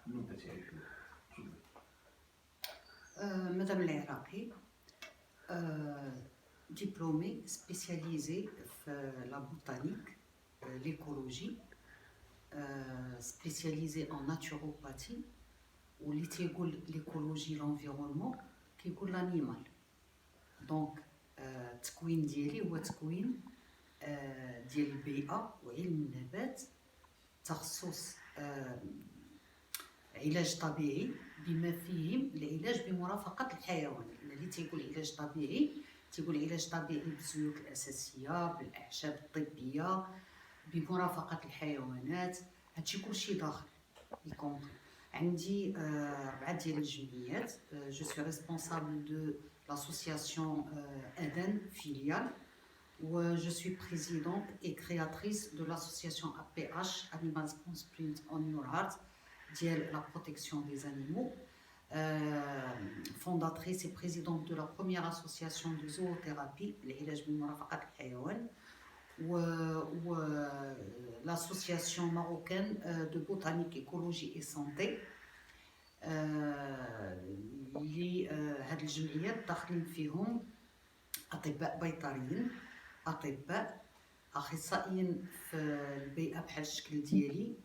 النبذه تاعي شنو؟ Madame العراقي diplômée spécialisée dans la botanique, l'écologie, spécialisée en naturopathie واللي تيقول l'écologie l'environnement كيقول l'animal. دونك التكوين ديالي هو تكوين ديال البيئة وعلم النبات، تخصص علاج طبيعي بما فيه العلاج بمرافقة الحيوان. اللي تيقول علاج طبيعي تيقول علاج طبيعي بالزيوت الأساسية، بالأعشاب الطبية، بمرافقة الحيوانات. هادشي كلشي داخل يكونطري. عندي 4 ديال الجمعيات. جو سوي ريسبونسابل دو l'association Eden filiale où je suis présidente et créatrice de l'association APH Animals Consprint on Your Heart ديال la protection des animaux, fondatrice et présidente de la première association de zoothérapie العلاج بمرافقة الحيوان و l'association marocaine de botanique, écologie et santé. اللي هاد الجمعيات داخلين فيهم اطباء بيطريين، اطباء اخصائيين في البيئه بحال الشكل ديالي،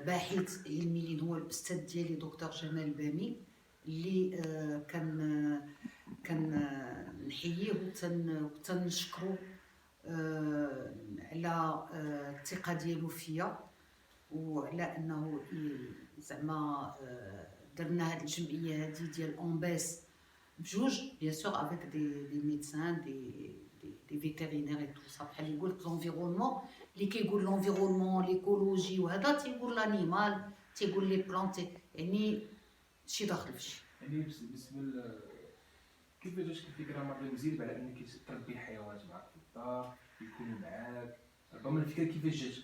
باحث علمي اللي هو الاستاذ ديالي دكتور جمال بامي، اللي كان نحييه وتنشكرو على الثقه ديالو فيا وعلى انه زعما درنا هاد الجمعيه هادي ديال اونباس بجوج بيان سور افيك دي ميدسان دي فيتيرينير اي تو سا. بحال يقول لونفيرونمون اللي كيقول لونفيرونمون ليكولوجي وهذا تيقول لانيمال، تيقول لي بلانت، يعني شي داخل فشي. يعني بالنسبه كيف جاتك الفكره مره مزيد على انك تربي حيوانات معك في الدار يكونوا معاك؟ ربما الفكره كيفاش جاتك؟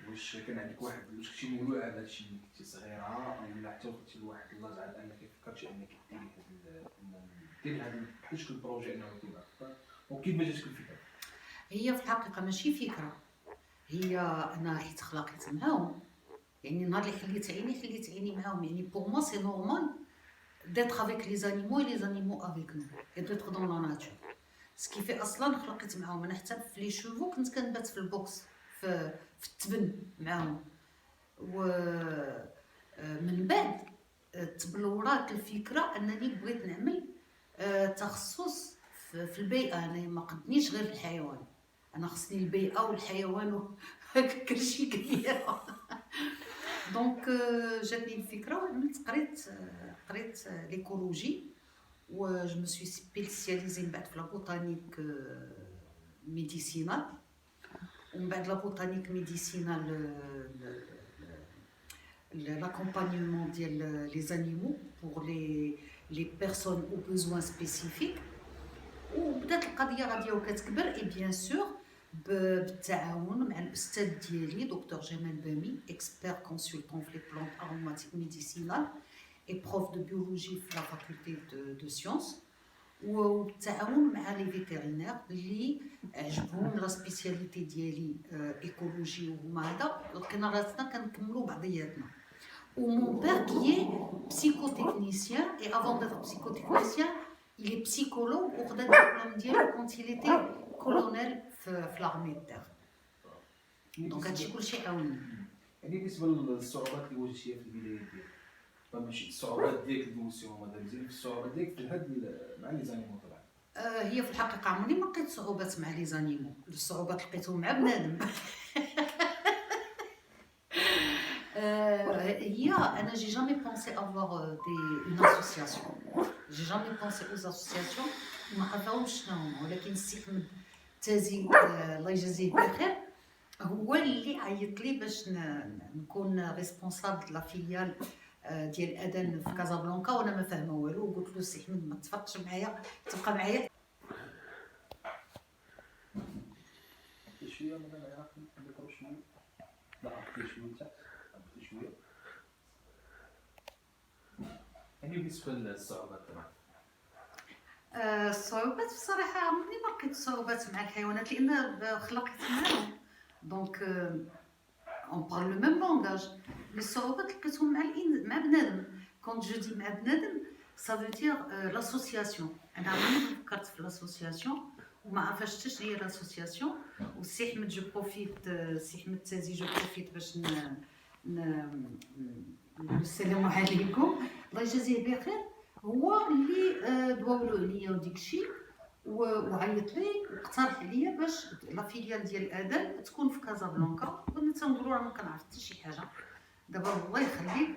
واش كان عندك واش كنتي مولوع بهذا الشيء ملي كنتي صغيره، ولا حتى وصلتي لواحد اللحظه على انك فكرتي انك ديري هذا بحال شكل بروجي انه يكون معك؟ وكيف جاتك الفكره؟ هي في الحقيقه ماشي فكره، هي انا حيت خلقت معاهم، يعني نهار اللي حليت عيني معاهم. يعني بور موا سي نورمال d'être avec les animaux et les animaux avec nous et d'être dans la nature. ce qui fait اصلا خلقت معاهم. انا حتى في لي شوفو كنت كنبات في البوكس في التبن معاهم، و من بعد تبلورات الفكره انني بغيت نعمل تخصص في البيئه. انا ما قدنيش غير الحيوان، انا خصني البيئه والحيوان كلشي كبيره. دونك جاتني الفكره وعملت قريت l'écologie و je me suis spécialisée من بعد في la botanique médicinale. ومن بعد la botanique médicinale l'accompagnement ديال les animaux pour les personnes aux besoins spécifiques. وبدات القضيه غاديه وكتكبر اي بيان سور بالتعاون مع الاستاذ ديالي دكتور جمال بامي، اكسبير كونسلطون في لي بلانت اروماتيك ميديسينال اي بروف دو بيولوجي في لا فاكولتي دو سيونس، وبالتعاون مع لي فيتيرينير اللي عجبهم لا سبيسياليتي ديالي ايكولوجي. وهما هذا لقينا راسنا كنكملوا بعضياتنا. و مون بير كي psychotechnicien et avant d'être psychotechnicien il est psychologue وخدا الدبلوم ديالو quand il était colonel في l'armée de terre. دونك هادشي كلشي عاوني. يعني بالنسبه للصعوبات اللي واجهتيها في البدايه ديالك، ماشي الصعوبات ديالك دوزتيهم هذا مزيان، في الصعوبات ديالك في هاد مع لي زانيمو طبعا. هي في الحقيقه عمرني ما لقيت صعوبات مع لي زانيمو، الصعوبات لقيتهم مع بنادم. هي انا j'ai jamais pensé avoir une association, j'ai jamais pensé aux associations. ما عرفاهمش شنو هما، ولكن السي احمد تازي الله يجازيه بخير هو اللي عيط لي باش نكون ريسبونسابل لا فيليال ديال ادن في كازابلانكا، وانا ما فاهمه والو. وقلت له سي احمد ما تفرقش معايا، تبقى معايا شويه مثلا العراق نذكروا شويه، لا شويه تحت شويه. يعني بالنسبه للصعوبات طبعا، الصعوبات بصراحه عمرني ما لقيت صعوبات مع الحيوانات لان خلقت معاهم. دونك on parle le même langage. Mais الصعوبات لقيتهم مع بنادم. Quand je dis مع بنادم, ça veut dire l'association. أنا عمري فكرت في l'association وما عرفتش شنو هي l'association. وسي أحمد جو بروفيت, سي أحمد تازي جو بروفيت باش السلام عليكم الله يجازيه بخير. هو اللي دواولو عليا وديك الشيء وعيط لي واقترح عليا باش لا فيليال ديال الاداب تكون في كازابلانكا. كنا تنقولوا راه ما كنعرف حتى شي حاجه. دابا الله يخليك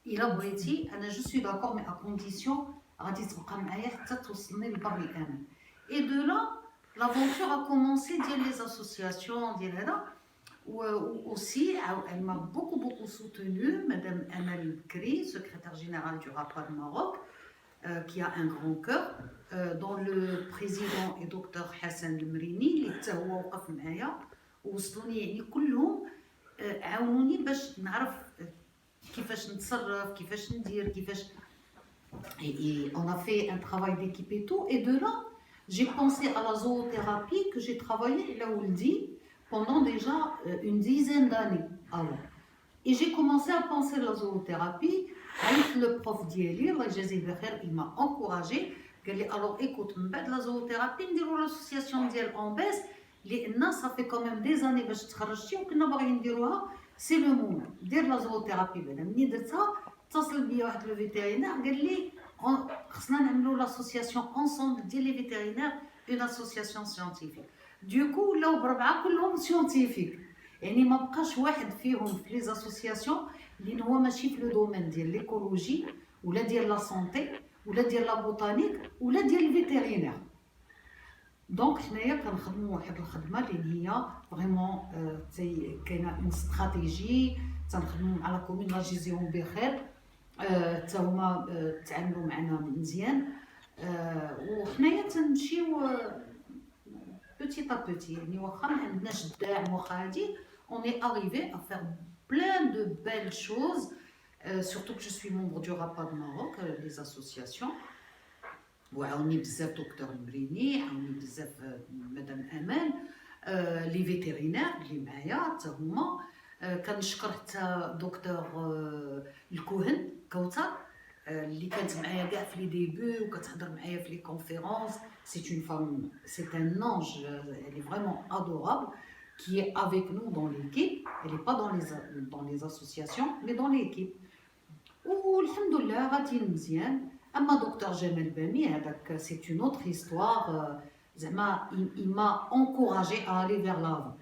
الا بغيتي انا جو سوي داكور مي ا كونديسيون غادي تبقى معايا حتى توصلني لبر الامان. اي دو لا لافونتور ا كومونسي ديال لي اسوسياسيون ديال هذا. aussi elle m'a beaucoup soutenue, Madame Amal Bkri, secrétaire générale du RAPA de Maroc, qui a un grand cœur, dont le président est Dr Hassan Lemrini, اللي حتى هو وقف معايا ووصلوني يعني كلهم عاونوني باش نعرف كيفاش نتصرف كيفاش ندير كيفاش. Et on a fait un travail d'équipe et tout, et de là j'ai pensé à la zoothérapie que j'ai travaillé là où le dit pendant déjà une dizaine d'années avant. Et j'ai commencé à penser à la zoothérapie avec le prof d'Yeli, il m'a encouragé. Il dit alors écoute, la zoothérapie, l'association d'Yel en baisse, ça fait quand même des années que je travaille, c'est le moment. Dire la zoothérapie, le vétérinaire, il dit l'association ensemble des vétérinaires, une association scientifique. Du coup, là, كلهم scientifique. يعني ما بقاش واحد فيهم في لي اسوسياسيون اللي هو ماشي في لو دومين ديال ليكولوجي ولا ديال لا سونتي ولا ديال لا بوتانيك ولا ديال الفيتيرينير. دونك حنايا كنخدموا واحد الخدمه اللي هي فريمون كاينه اون استراتيجي. تنخدموا مع لا كومون لا جيزيون بخير, حتى هما تعاملوا معنا مزيان, وحنايا تنمشيو petit à petit. On est arrivé à faire plein de belles choses, surtout que je suis membre du RAPA de Maroc, les associations. On est bzaf docteur Mrini, on est bzaf madame Amal, les vétérinaires, les Maya, تهما. كنشكر حتى دكتور الكوهن كوثر اللي كانت معايا كاع في لي ديبي وكتهضر معايا في لي كونفيرونس. C'est une femme, c'est un ange, elle est vraiment adorable, qui est avec nous dans l'équipe. Elle n'est pas dans les associations, mais dans l'équipe. Alhamdoulilah, غادي مزيان. أما دكتور جمال بامي هذاك c'est une autre histoire. زعما il m'a encouragé à aller vers l'avant.